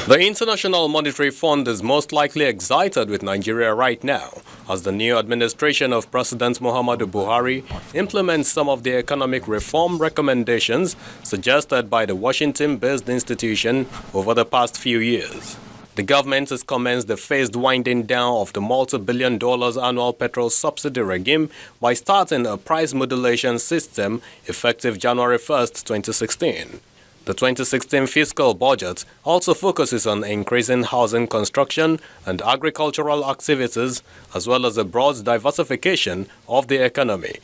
The International Monetary Fund is most likely excited with Nigeria right now as the new administration of President Muhammadu Buhari implements some of the economic reform recommendations suggested by the Washington-based institution over the past few years. The government has commenced the phased winding down of the multi-billion dollars annual petrol subsidy regime by starting a price modulation system effective January 1st, 2016. The 2016 fiscal budget also focuses on increasing housing construction and agricultural activities, as well as a broad diversification of the economy.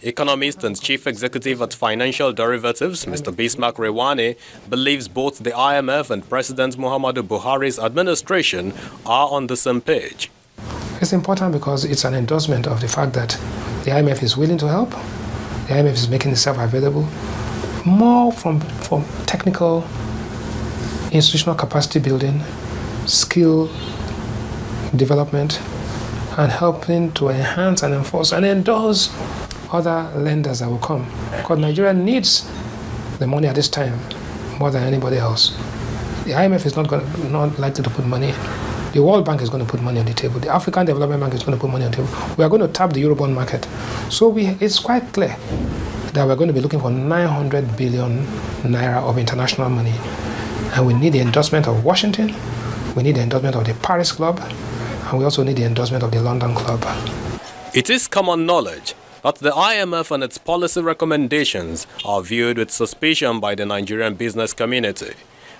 Economist and Chief Executive at Financial Derivatives, Mr. Bismarck Rewane, believes both the IMF and President Muhammadu Buhari's administration are on the same page. It's important because it's an endorsement of the fact that the IMF is willing to help, the IMF is making itself available, more from technical, institutional capacity building, skill development, and helping to enhance and enforce and endorse other lenders that will come. Because Nigeria needs the money at this time more than anybody else. The IMF is not likely to put money. The World Bank is going to put money on the table. The African Development Bank is going to put money on the table. We are going to tap the Eurobond market. So it's quite clear that we're going to be looking for 900 billion naira of international money. And we need the endorsement of Washington, we need the endorsement of the Paris Club, and we also need the endorsement of the London Club. It is common knowledge that the IMF and its policy recommendations are viewed with suspicion by the Nigerian business community.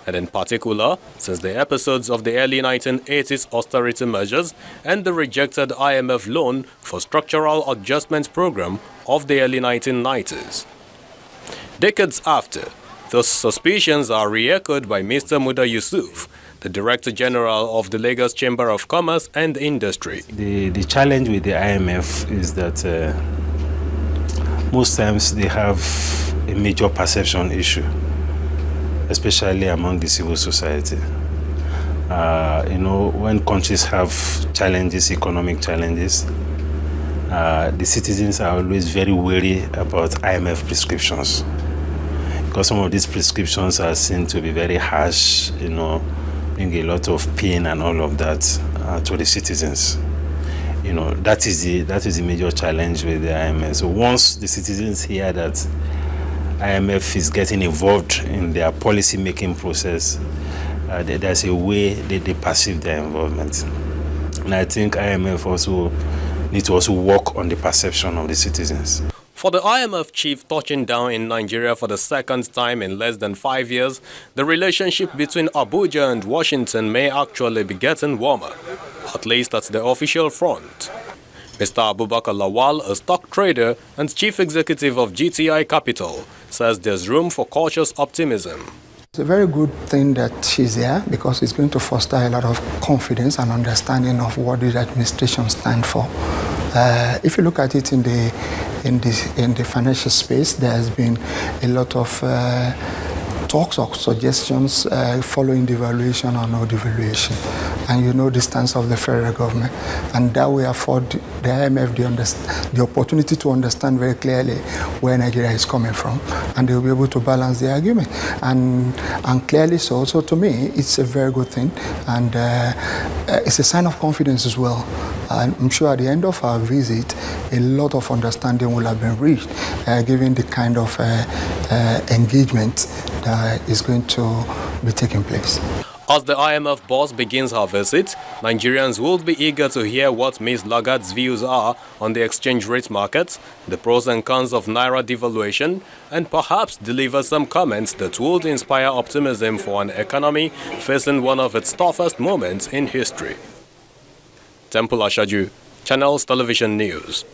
And in particular, since the episodes of the early 1980s austerity measures and the rejected IMF loan for structural adjustment program of the early 1990s. Decades after, those suspicions are re-echoed by Mr. Muda Yusuf, the Director General of the Lagos Chamber of Commerce and Industry. The challenge with the IMF is that most times they have a major perception issue, especially among the civil society. When countries have challenges, economic challenges, the citizens are always very wary about IMF prescriptions, because some of these prescriptions are seen to be very harsh, bring a lot of pain and all of that to the citizens. That is the major challenge with the IMF. So once the citizens hear that IMF is getting involved in their policy-making process, there's a way they perceive their involvement. And I think IMF also need to work on the perception of the citizens. For the IMF chief touching down in Nigeria for the second time in less than 5 years, the relationship between Abuja and Washington may actually be getting warmer, at least at the official front. Mr. Abubakar Lawal, a stock trader and chief executive of GTI Capital, says there's room for cautious optimism. It's a very good thing that she's here because it's going to foster a lot of confidence and understanding of what the administration stands for. If you look at it in the financial space, there has been a lot of talks or suggestions following devaluation or no devaluation, and the stance of the federal government, and that will afford the IMF the opportunity to understand very clearly where Nigeria is coming from, and they will be able to balance the argument, and clearly so. So to me, it's a very good thing, and it's a sign of confidence as well. And I'm sure at the end of our visit, a lot of understanding will have been reached, given the kind of engagement that is going to be taking place. As the IMF boss begins her visit, Nigerians will be eager to hear what Ms. Lagarde's views are on the exchange rate market, the pros and cons of Naira devaluation, and perhaps deliver some comments that would inspire optimism for an economy facing one of its toughest moments in history. Temple Ashaju, Channels Television News.